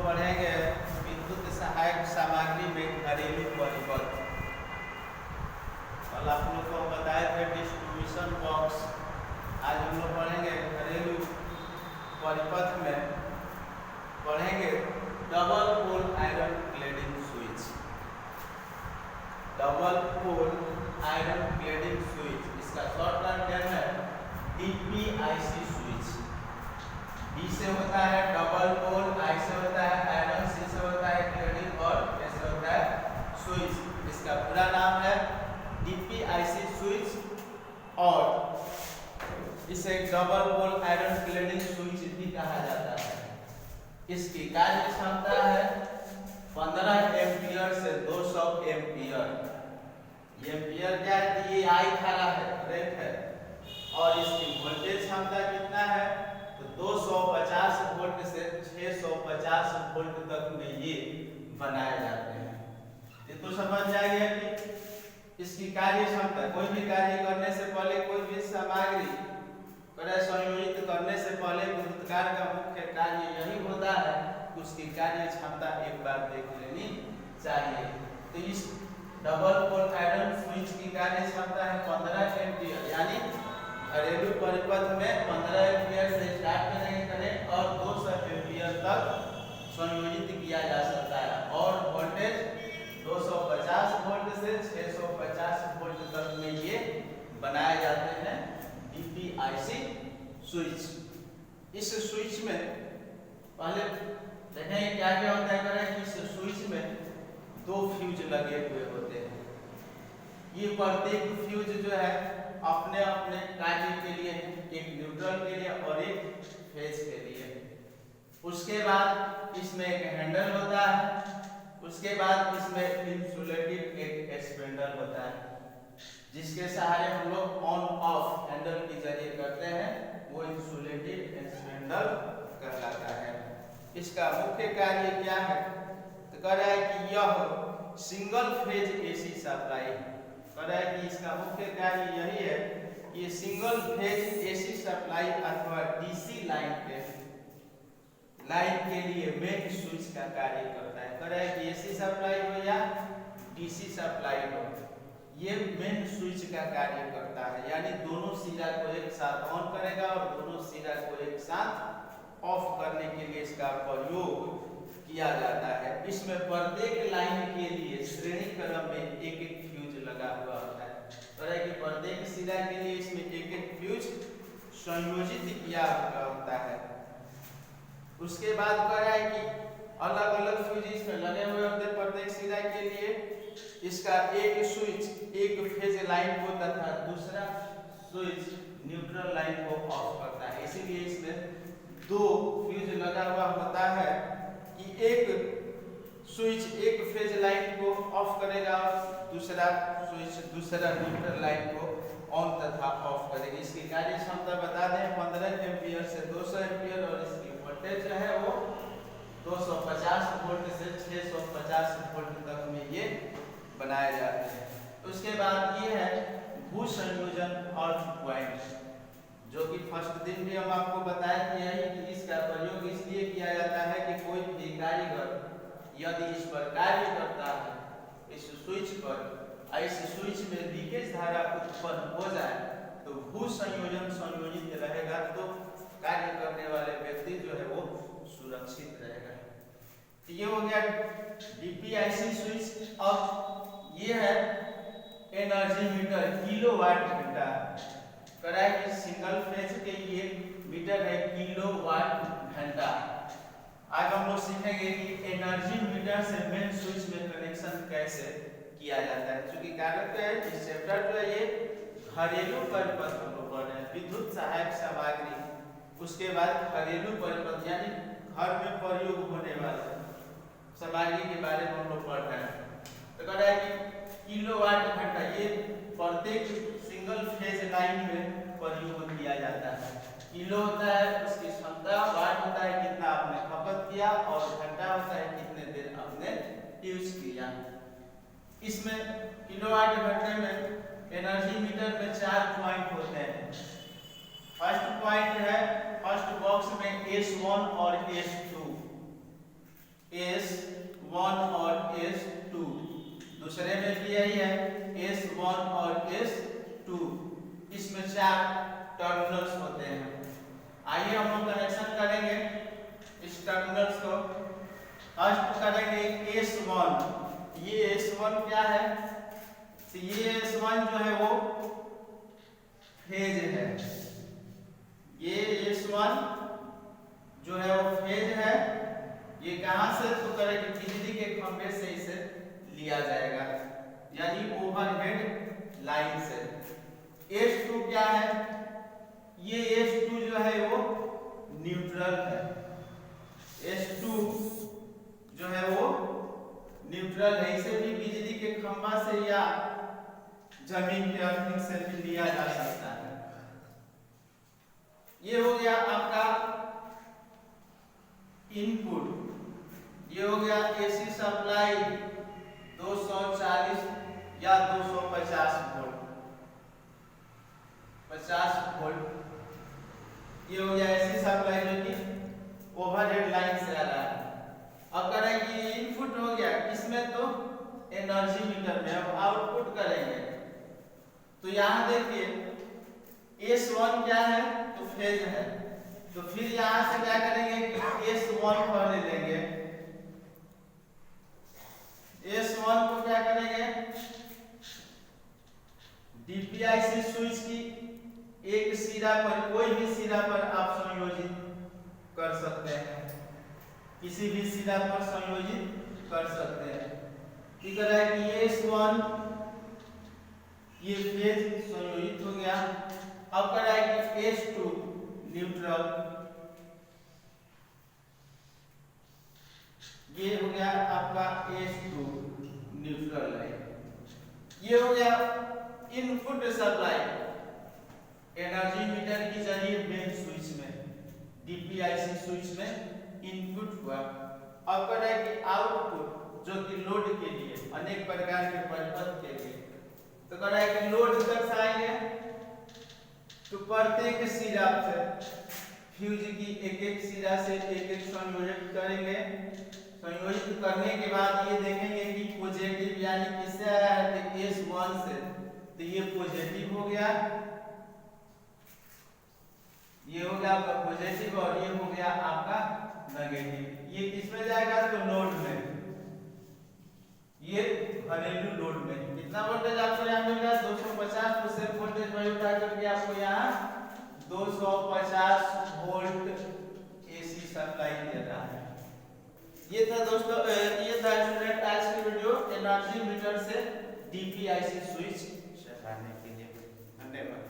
पढ़ेंगे विद्युत सहायक सामग्री में घरेलू परिपथ। कल आप लोग को बताए थे डिस्ट्रीब्यूशन बॉक्स। आज हम लोग पढ़ेंगे घरेलू परिपथ में पढ़ेंगे double pole iron cladding switch. Double pole iron cladding switch, इसका शॉर्ट टर्म क्या है? डीपीआईसी स्विच। डी से होता है डबल पोल, आई से होता है आयरन, सी से होता है क्लेडिंग और ए से होता है स्विच। इसका पूरा नाम है डीपीआईसी स्विच और इसे double pole iron cladding switch भी कहा जाता है। इसकी कार्य क्षमता है 15 एम्पियर से 200 एम्पियर। एम्पियर क्या है? ये आई धारा है, करंट है। और इसकी वोल्टेज क्षमता कितना है? तो 250 वोल्ट से 650 वोल्ट तक में ये बनाए जाते हैं। ये तो समझ जाइए कि इसकी कार्य क्षमता, कोई भी कार्य करने से पहले, कोई भी सामग्री संयोजित करने से पहले विद्युतकार का मुख्य कार्य यही होता है कि उसकी कार्य क्षमता एक बार देख लेनी चाहिए। तो इस डबल पोल आयरन स्विच की कार्य क्षमता है 15 एम्पियर, यानी घरेलू परिपथ में 15 एम्पियर से स्टार्ट करें और 200 एम्पियर तक संयोजित किया जा सकता है। और वोल्टेज 250 वोल्ट से 650 वोल्ट तक में ये बनाए जाते हैं डीपीआईसी स्विच। इस स्विच में पहले देखें क्या क्या होता है। करें इस स्विच में 2 फ्यूज लगे हुए होते हैं। ये प्रत्येक फ्यूज जो है अपने अपने कार्य के लिए, एक न्यूट्रल के लिए और एक फेज के लिए। उसके बाद इसमें एक हैंडल होता है। उसके बाद इसमें इंसुलेटेड एक एक्सपेंडर होता है, जिसके सहारे हम लोग ऑन ऑफ हैंडल के जरिए करते हैं, वो इंसुलेटेड एक्सपेंडर कहलाता है। इसका मुख्य कार्य क्या है? तो कह रहा है कि यह सिंगल फेज एसी सप्लाई, कह रहा है कि इसका मुख्य कार्य यही है कि ये सिंगल फेज एसी सप्लाई अथवा डीसी लाइन के लिए मेन स्विच का कार्य करता है। कह रहा है कि एसी सप्लाई हो या डीसी सप्लाई हो, ये मेन स्विच का कार्य करता है, यानी दोनों सिरा को एक साथ ऑन करेगा और दोनों सिरा को एक साथ ऑफ करने के लिए इसका प्रयोग किया जाता है। इसमें प्रत्येक लाइन के लिए श्रेणी क्रम में एक एक फ्यूज लगा हुआ होता है। और कि प्रत्येक सिरा के लिए इसमें एक एक फ्यूज संयोजित किया हुआ होता है। उसके बाद कह रहा है कि अलग अलग फ्यूज इसमें लगे हुए होते हैं प्रत्येक सिरा के लिए। इसका एक स्विच एक फेज लाइन को तथा दूसरा स्विच न्यूट्रल लाइन को ऑफ करता है। इसीलिए इसमें 2 फ्यूज लगा हुआ होता है कि एक स्विच एक फेज लाइन को ऑफ करेगा और दूसरा स्विच दूसरा न्यूट्रल लाइन को ऑन तथा ऑफ करेगा। इसकी कार्य क्षमता बता दें 15 एम्पियर से 200 एम्पियर और इसकी वोल्टेज जो है वो 250 वोल्ट से 650 वोल्ट तक में ये बनाए जाते हैं। उसके बाद ये है भू संयोजन और पॉइंट, जो कि फर्स्ट दिन भी हम आपको बताए थे यही कि इसका प्रयोग इसलिए किया जाता है कि कोई भी कारीगर यदि इस पर कार्य करता है इस स्विच पर, इस स्विच में लीकेज धारा उत्पन्न हो जाए तो भू संयोजन संयोजित रहेगा, तो कार्य करने वाले व्यक्ति जो है वो सुरक्षित रहेगा। तो ये हो गया डीपीआईसी स्विच। अब ये है एनर्जी मीटर, किलोवाट घंटा। कराए कि सिंगल फेज के लिए मीटर है किलोवाट घंटा। आज हम लोग सीखेंगे कि एनर्जी मीटर से मेन स्विच में कनेक्शन कैसे किया जाता है। क्योंकि कारण है इस चैप्टर जो है ये घरेलू परिपथ हम लोग पढ़ रहे हैं, विद्युत सहायक सामग्री। उसके बाद घरेलू परिपथ यानी घर में प्रयोग होने वाले सामग्री के बारे में हम लोग पढ़ रहे हैं। तो कह रहा है कि किलोवाट घंटा ये प्रत्येक सिंगल फेज लाइन में प्रयोग किया जाता है। किलो होता है उसकी क्षमता, वाट होता है कितना आपने खपत किया और घंटा होता है कितने देर आपने यूज किया। इसमें किलोवाट घंटे में एनर्जी मीटर में 4 पॉइंट होते हैं। फर्स्ट पॉइंट है फर्स्ट बॉक्स में S1 और S2। S1 और S2, दूसरे में भी यही है S1 और S2, इसमें 4 टर्मिनल्स होते हैं। आइए हम लोग कनेक्शन करेंगे इस टर्मिनल्स को। फर्स्ट करेंगे S1, ये S1 क्या है, तो ये S1 जो है वो फेज है, ये S1 जो है वो फेज है। ये कहां से तो करेंगे, बिजली के खंभे से इसे लिया जाएगा, यानी ओवरहेड लाइन से। S2 क्या है, ये S2 जो है वो न्यूट्रल है, S2 जो है वो न्यूट्रल है, इसे भी बिजली के खंभा से या जमीन के अर्थिंग से भी लिया जा सकता है। ये हो गया आपका इनपुट, ये हो गया एसी सप्लाई 240 या 250 वोल्ट, 50 वोल्ट, ये हो गया एसी सप्लाई जो कि ओवरहेड लाइन से आ रहा है। अब करेंगे इनपुट हो गया, इसमें तो एनर्जी मीटर में। अब आउटपुट करेंगे तो यहाँ देखिए S1 क्या है, तो फेज है, तो फिर यहाँ से क्या करेंगे कि S1 पहले लेंगे, S1 को क्या करेंगे, DPIC स्विच की एक सिरा पर, कोई भी सिरा पर आप संयोजित कर सकते हैं, किसी भी सिरा पर संयोजित कर सकते हैं। ठीक है कि S1 ये फेज संयोजित हो गया। अब कराएगी S2 न्यूट्रल, ये हो गया आपका S2 न्यूट्रल लाइन। ये हो गया इनपुट सप्लाई एनर्जी मीटर के जरिए मेन स्विच में, DPIC स्विच में इनपुट हुआ। अब कराएगी आउटपुट जो कि लोड के लिए, अनेक प्रकार के पर्पज के लिए, तो कराएगी लोड दर्शाएंगे तो प्रत्येक सिरा से फ्यूज की एक एक सिरा से एक एक संयोजित करेंगे। संयोजित करने के बाद ये देखेंगे कि पॉजिटिव यानी किससे आया है, तो S1 से, तो ये पॉजिटिव हो गया, ये हो गया आपका पॉजिटिव, और ये हो गया आपका नेगेटिव। ये किसमें जाएगा, तो लोड में, ये घरेलू लोड में। कितना वोल्टेज आपको यहाँ मिल रहा है, 250, तो सिर्फ वोल्टेज वही उठा करके आपको यहाँ 250 वोल्ट एसी सप्लाई दे रहा है। ये था दोस्तों, ये था स्टूडेंट आज की वीडियो एनर्जी मीटर से DPIC स्विच चलाने के लिए। धन्यवाद।